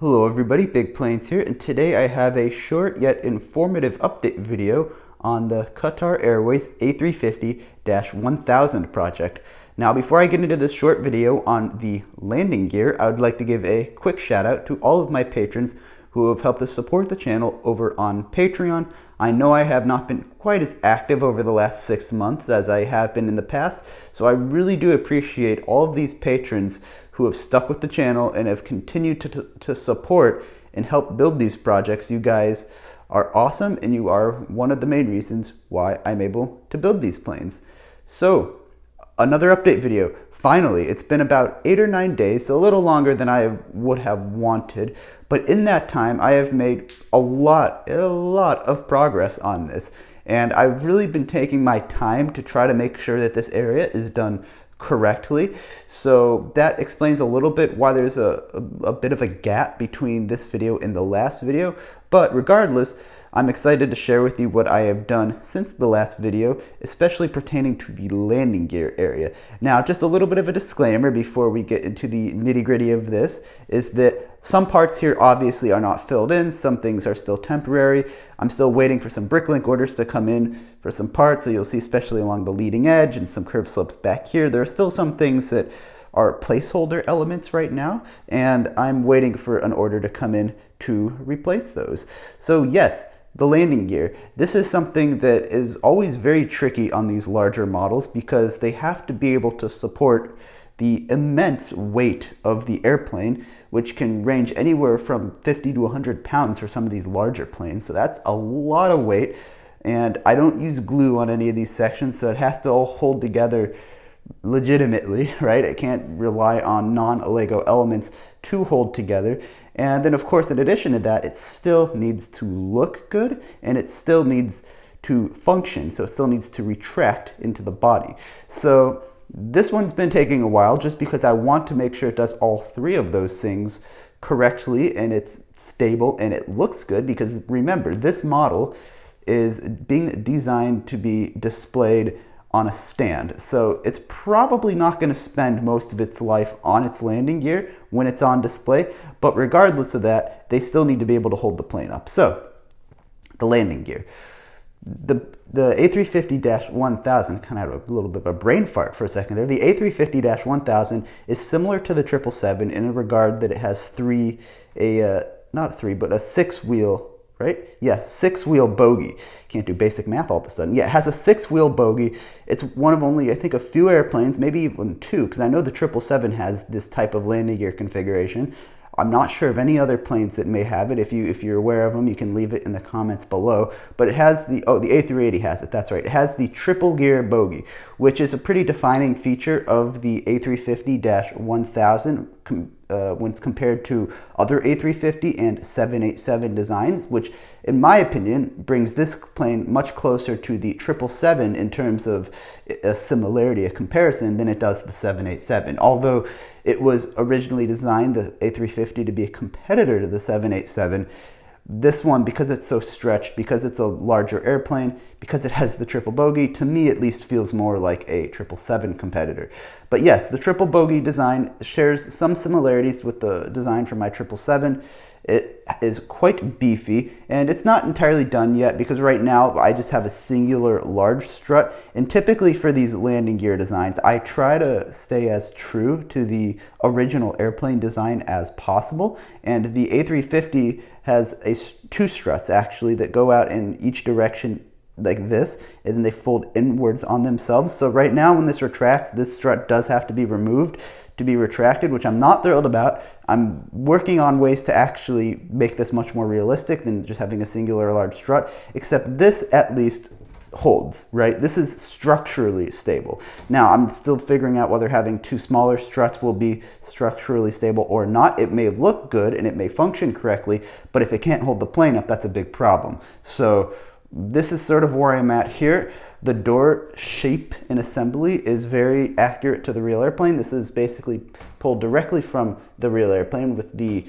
Hello everybody, Big Planes here, and today I have a short yet informative update video on the Qatar Airways A350-1000 project. Now before I get into this short video on the landing gear, I would like to give a quick shout out to all of my patrons who have helped us support the channel over on Patreon. I know I have not been quite as active over the last 6 months as I have been in the past, so I really do appreciate all of these patrons who have stuck with the channel and have continued to support and help build these projects. You guys are awesome, and you are one of the main reasons why I'm able to build these planes. So, another update video. Finally, it's been about 8 or 9 days, so a little longer than I would have wanted, but in that time I have made a lot of progress on this, and I've really been taking my time to try to make sure that this area is done correctly. So that explains a little bit why there's a bit of a gap between this video and the last video, but regardless, I'm excited to share with you what I have done since the last video, especially pertaining to the landing gear area. Now, just a little bit of a disclaimer before we get into the nitty-gritty of this is that some parts here obviously are not filled in, some things are still temporary. I'm still waiting for some bricklink orders to come in for some parts, so you'll see especially along the leading edge and some curve slopes back here. There are still some things that are placeholder elements right now, and I'm waiting for an order to come in to replace those. So yes, the landing gear. This is something that is always very tricky on these larger models because they have to be able to support the immense weight of the airplane, which can range anywhere from 50 to 100 pounds for some of these larger planes. So that's a lot of weight, and I don't use glue on any of these sections, so it has to all hold together legitimately, right? It can't rely on non-LEGO elements to hold together. And then of course, in addition to that, it still needs to look good and it still needs to function. So it still needs to retract into the body. So this one's been taking a while just because I want to make sure it does all three of those things correctly and it's stable and it looks good, because remember, this model is being designed to be displayed on a stand. So it's probably not going to spend most of its life on its landing gear when it's on display, but regardless of that, they still need to be able to hold the plane up. So the landing gear. The A350-1000, kind of had a little bit of a brain fart for a second there. The A350-1000 is similar to the 777 in a regard that it has a 6-wheel, right? Yeah, 6-wheel bogie. Can't do basic math all of a sudden. Yeah, it has a 6-wheel bogie. It's one of only, I think, a few airplanes, maybe even two, because I know the 777 has this type of landing gear configuration. I'm not sure of any other planes that may have it. If you're aware of them, you can leave it in the comments below. But it has the A380 has it, that's right. It has the triple gear bogie, which is a pretty defining feature of the A350-1000 when compared to other A350 and 787 designs, which in my opinion brings this plane much closer to the 777 in terms of a similarity, a comparison, than it does the 787. Although it was originally designed, the A350, to be a competitor to the 787, this one, because it's so stretched, because it's a larger airplane, because it has the triple bogie, to me at least feels more like a 777 competitor. But yes, the triple bogie design shares some similarities with the design for my 777. It is quite beefy, and it's not entirely done yet because right now I just have a singular large strut, and typically for these landing gear designs I try to stay as true to the original airplane design as possible, and the A350 has two struts actually that go out in each direction like this, and then they fold inwards on themselves. So right now when this retracts, this strut does have to be removed to be retracted, which I'm not thrilled about. I'm working on ways to actually make this much more realistic than just having a singular large strut, except this at least holds, right? This is structurally stable. Now, I'm still figuring out whether having two smaller struts will be structurally stable or not. It may look good and it may function correctly, but if it can't hold the plane up, that's a big problem. So this is sort of where I'm at here. The door shape and assembly is very accurate to the real airplane. This is basically pulled directly from the real airplane with the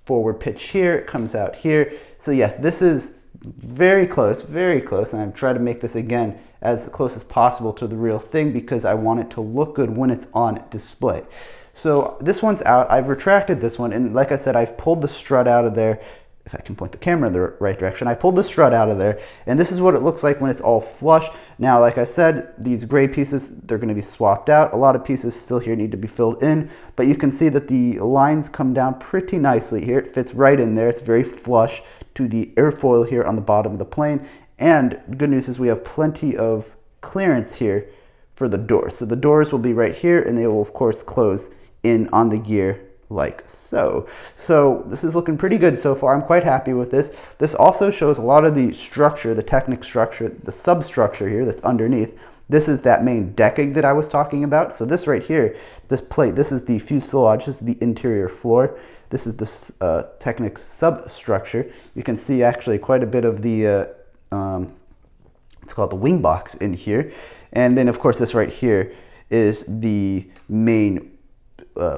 forward pitch here. It comes out here. So yes, this is very close, and I've tried to make this again as close as possible to the real thing because I want it to look good when it's on display. So this one's out. I've retracted this one, and like I said, I've pulled the strut out of there. If I can point the camera in the right direction, I pulled the strut out of there, and this is what it looks like when it's all flush. Now, like I said, these gray pieces, they're going to be swapped out. A lot of pieces still here need to be filled in, but you can see that the lines come down pretty nicely here. It fits right in there. It's very flush to the airfoil here on the bottom of the plane, and good news is we have plenty of clearance here for the doors. So the doors will be right here, and they will, of course, close in on the gear like so. So this is looking pretty good so far. I'm quite happy with this. This also shows a lot of the structure, the Technic structure, the substructure here that's underneath. This is that main decking that I was talking about. So this right here, this plate, this is the fuselage, this is the interior floor. This is the Technic substructure. You can see actually quite a bit of the, it's called the wing box in here. And then of course this right here is the main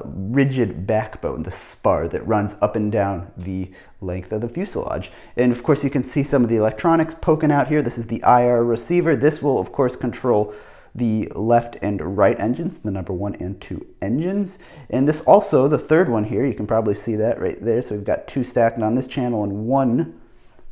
rigid backbone, the spar that runs up and down the length of the fuselage. And of course you can see some of the electronics poking out here. This is the IR receiver. This will of course control the left and right engines, the number 1 and 2 engines. And this also, the third one here, you can probably see that right there. So we've got 2 stacked on this channel and 1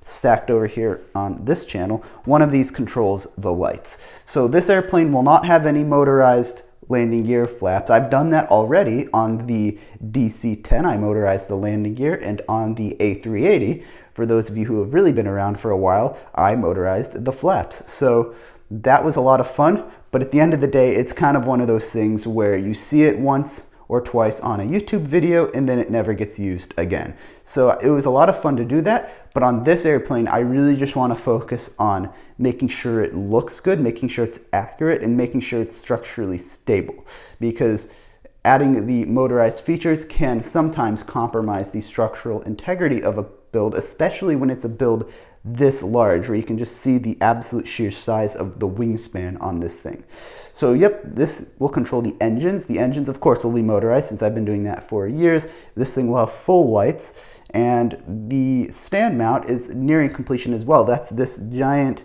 stacked over here on this channel. One of these controls the lights. So this airplane will not have any motorized landing gear flaps. I've done that already on the DC-10. I motorized the landing gear, and on the A380, for those of you who have really been around for a while, I motorized the flaps. So that was a lot of fun, but at the end of the day, it's kind of one of those things where you see it once or twice on a YouTube video and then it never gets used again. So it was a lot of fun to do that, but on this airplane, I really just want to focus on making sure it looks good, making sure it's accurate, and making sure it's structurally stable, because adding the motorized features can sometimes compromise the structural integrity of a build, especially when it's a build this large, where you can just see the absolute sheer size of the wingspan on this thing. So yep, this will control the engines. The engines, of course, will be motorized since I've been doing that for years. This thing will have full lights, and the stand mount is nearing completion as well. That's this giant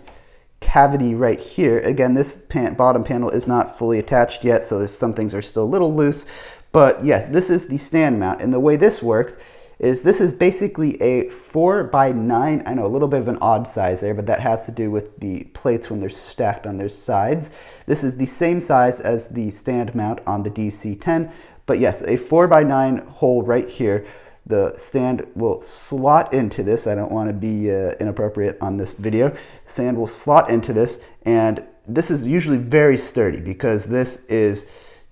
cavity right here. Again, this bottom panel is not fully attached yet, so some things are still a little loose. But yes, this is the stand mount, and the way this works is this is basically a 4x9. I know, a little bit of an odd size there, but that has to do with the plates when they're stacked on their sides. This is the same size as the stand mount on the DC-10, but yes, a 4x9 hole right here. The stand will slot into this. I don't want to be inappropriate on this video. The stand will slot into this, and this is usually very sturdy because this is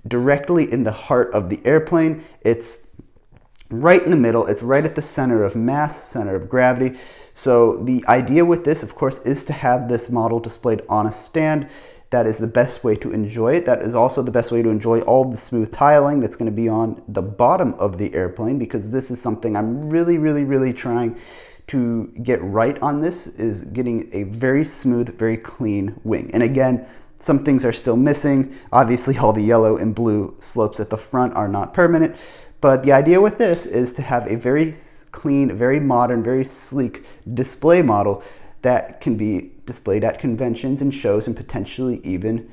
directly in the heart of the airplane. It's right in the middle. It's right at the center of mass, center of gravity. So the idea with this, of course, is to have this model displayed on a stand. That is the best way to enjoy it. That is also the best way to enjoy all the smooth tiling that's going to be on the bottom of the airplane, because this is something I'm really trying to get right on. This is getting a very smooth, very clean wing. And again, some things are still missing. Obviously, all the yellow and blue slopes at the front are not permanent. But the idea with this is to have a very clean, very modern, very sleek display model that can be displayed at conventions and shows and potentially even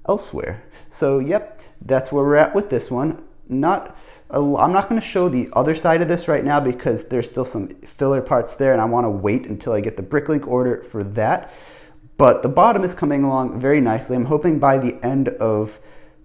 elsewhere. So yep, that's where we're at with this one. I'm not going to show the other side of this right now because there's still some filler parts there, and I want to wait until I get the Bricklink order for that. But the bottom is coming along very nicely. I'm hoping by the end of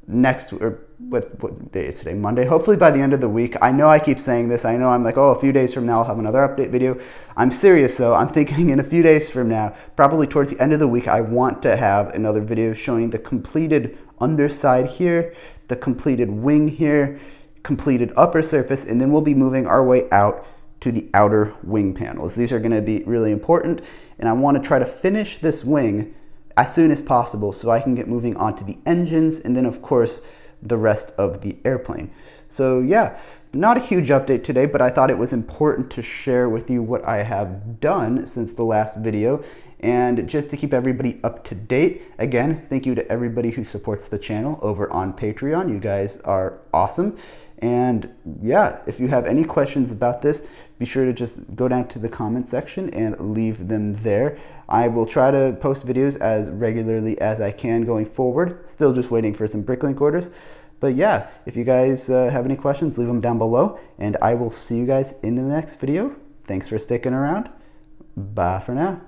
next, or what day is today? Monday. Hopefully by the end of the week. I know I keep saying this. I know I'm like, oh, a few days from now I'll have another update video. I'm serious though. I'm thinking in a few days from now, probably towards the end of the week, I want to have another video showing the completed underside here, the completed wing here, completed upper surface, and then we'll be moving our way out to the outer wing panels. These are going to be really important, and I want to try to finish this wing as soon as possible so I can get moving onto the engines and then of course the rest of the airplane. So yeah, not a huge update today, but I thought it was important to share with you what I have done since the last video, and just to keep everybody up to date. Again, thank you to everybody who supports the channel over on Patreon. You guys are awesome. And yeah, if you have any questions about this, be sure to just go down to the comment section and leave them there. I will try to post videos as regularly as I can going forward. Still just waiting for some Bricklink orders. But yeah, if you guys have any questions, leave them down below, and I will see you guys in the next video. Thanks for sticking around. Bye for now.